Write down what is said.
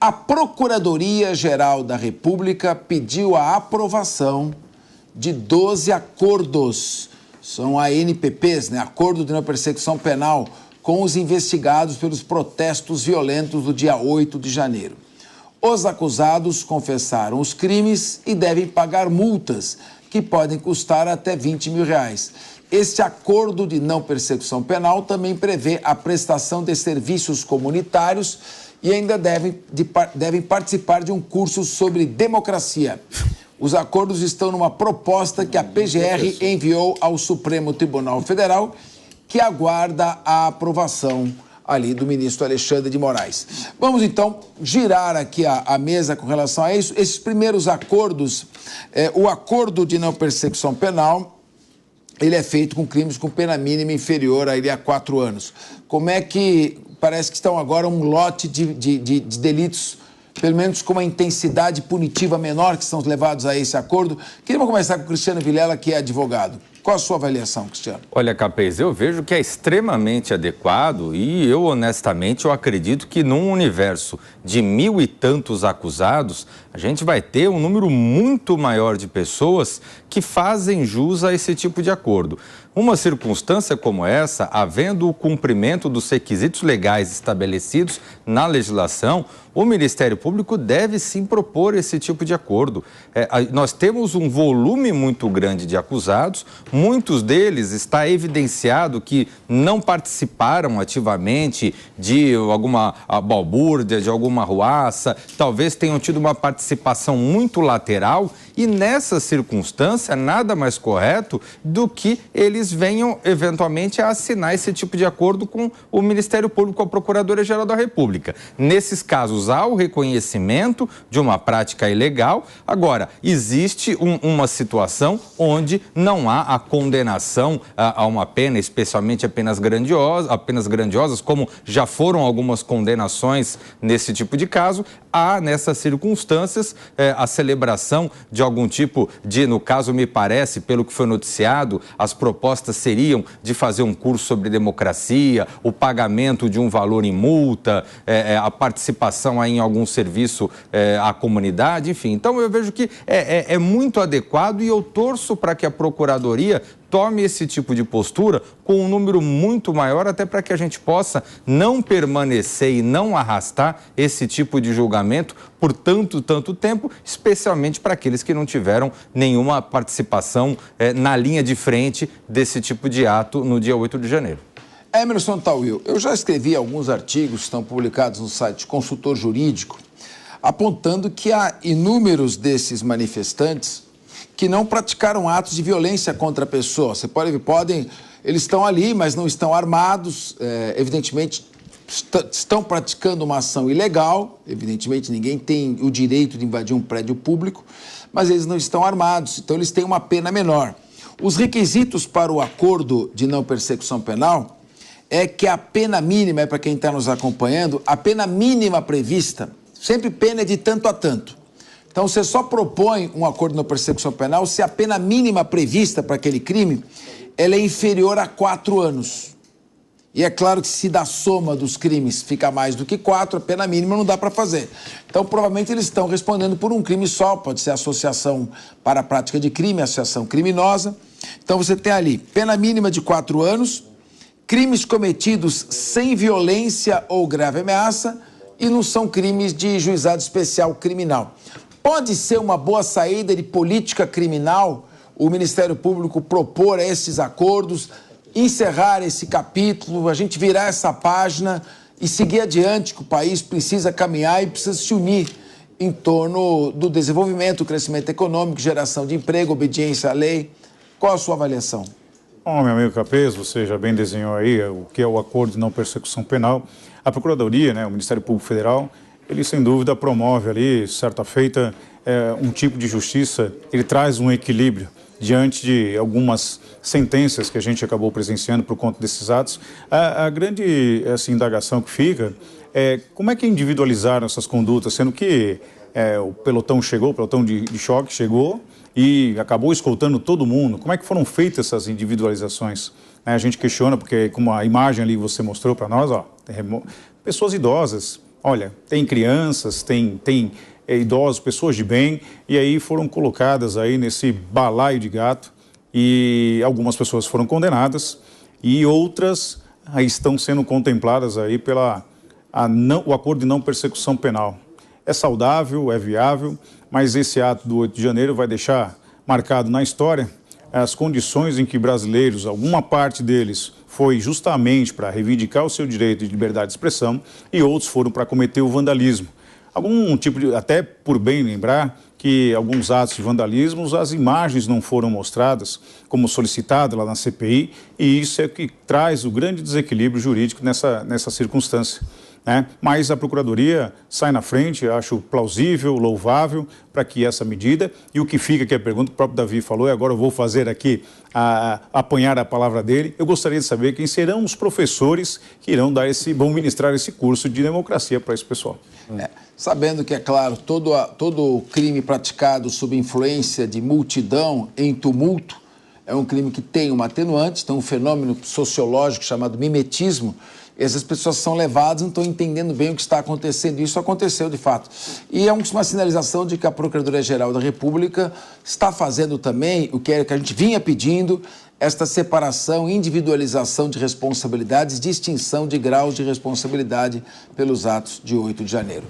A Procuradoria-Geral da República pediu a aprovação de 12 acordos, são ANPPs, Acordo de Não Persecução Penal, com os investigados pelos protestos violentos do dia 8 de janeiro. Os acusados confessaram os crimes e devem pagar multas, que podem custar até R$20 mil. Este acordo de não persecução penal também prevê a prestação de serviços comunitários e ainda devem participar de um curso sobre democracia. Os acordos estão numa proposta que a PGR enviou ao Supremo Tribunal Federal, que aguarda a aprovação ali do ministro Alexandre de Moraes. Vamos, então, girar aqui a mesa com relação a isso. Esses primeiros acordos, o acordo de não persecução penal, ele é feito com crimes com pena mínima inferior a 4 anos. Como é que parece que estão agora um lote de delitos, pelo menos com uma intensidade punitiva menor, que são levados a esse acordo? Queria começar com o Cristiano Vilela, que é advogado. Qual a sua avaliação, Cristiano? Olha, Capês, eu vejo que é extremamente adequado e eu, honestamente, eu acredito que num universo de 1.000 e tantos acusados, a gente vai ter um número muito maior de pessoas que fazem jus a esse tipo de acordo. Uma circunstância como essa, havendo o cumprimento dos requisitos legais estabelecidos na legislação, o Ministério Público deve sim propor esse tipo de acordo. Nós temos um volume muito grande de acusados, muitos deles está evidenciado que não participaram ativamente de alguma balbúrdia, de alguma ruaça, talvez tenham tido uma participação muito lateral e nessa circunstância nada mais correto do que eles venham eventualmente a assinar esse tipo de acordo com o Ministério Público, com a Procuradoria-Geral da República. Nesses casos há o reconhecimento de uma prática ilegal. Agora, existe uma situação onde não há a condenação a uma pena, especialmente apenas grandiosas, como já foram algumas condenações nesse tipo de caso. Há, nessas circunstâncias, a celebração de algum tipo de, no caso, me parece, pelo que foi noticiado, as propostas seriam de fazer um curso sobre democracia, o pagamento de um valor em multa, a participação aí em algum serviço à comunidade, enfim. Então, eu vejo que é muito adequado e eu torço para que a Procuradoria tome esse tipo de postura com um número muito maior, até para que a gente possa não permanecer e não arrastar esse tipo de julgamento por tanto tempo, especialmente para aqueles que não tiveram nenhuma participação na linha de frente desse tipo de ato no dia 8 de janeiro. Emerson Tawil, eu já escrevi alguns artigos que estão publicados no site Consultor Jurídico, apontando que há inúmeros desses manifestantes que não praticaram atos de violência contra a pessoa. Eles estão ali, mas não estão armados, evidentemente estão praticando uma ação ilegal, evidentemente ninguém tem o direito de invadir um prédio público, mas eles não estão armados, então eles têm uma pena menor. Os requisitos para o acordo de não persecução penal é que a pena mínima, para quem está nos acompanhando, a pena mínima prevista, sempre pena é de tanto a tanto. Então, você só propõe um acordo de não persecução penal se a pena mínima prevista para aquele crime ela é inferior a 4 anos. E é claro que se da soma dos crimes fica mais do que 4, a pena mínima não dá para fazer. Então, provavelmente eles estão respondendo por um crime só, pode ser associação para a prática de crime, associação criminosa. Então, você tem ali pena mínima de 4 anos, crimes cometidos sem violência ou grave ameaça e não são crimes de juizado especial criminal. Pode ser uma boa saída de política criminal o Ministério Público propor esses acordos, encerrar esse capítulo, a gente virar essa página e seguir adiante, que o país precisa caminhar e precisa se unir em torno do desenvolvimento, crescimento econômico, geração de emprego, obediência à lei. Qual a sua avaliação? Bom, meu amigo Capês, você já bem desenhou aí o que é o acordo de não persecução penal. A Procuradoria, o Ministério Público Federal, ele sem dúvida promove ali, certa feita, um tipo de justiça, ele traz um equilíbrio diante de algumas sentenças que a gente acabou presenciando por conta desses atos. A grande indagação que fica é como é que individualizaram essas condutas, sendo que o pelotão chegou, o pelotão de choque chegou e acabou escoltando todo mundo. Como é que foram feitas essas individualizações? A gente questiona porque, como a imagem ali você mostrou para nós, pessoas idosas, olha, tem crianças, tem idosos, pessoas de bem, e aí foram colocadas aí nesse balaio de gato, e algumas pessoas foram condenadas, e outras aí estão sendo contempladas aí o acordo de não persecução penal. É saudável, é viável, mas esse ato do 8 de janeiro vai deixar marcado na história as condições em que brasileiros, alguma parte deles foi justamente para reivindicar o seu direito de liberdade de expressão e outros foram para cometer o vandalismo. Até por bem lembrar que alguns atos de vandalismo, as imagens não foram mostradas como solicitado lá na CPI, e isso é que traz o grande desequilíbrio jurídico nessa circunstância. Mas a Procuradoria sai na frente, acho plausível, louvável para que essa medida, e o que fica que a pergunta que o próprio Davi falou, e agora eu vou fazer aqui, apanhar a palavra dele, eu gostaria de saber quem serão os professores que vão ministrar esse curso de democracia para esse pessoal. Sabendo que, é claro, todo crime praticado sob influência de multidão em tumulto é um crime que tem uma atenuante, tem um fenômeno sociológico chamado mimetismo. Essas pessoas são levadas, não estão entendendo bem o que está acontecendo. Isso aconteceu, de fato. E é uma sinalização de que a Procuradoria-Geral da República está fazendo também o que a gente vinha pedindo, esta separação, individualização de responsabilidades, distinção de graus de responsabilidade pelos atos de 8 de janeiro.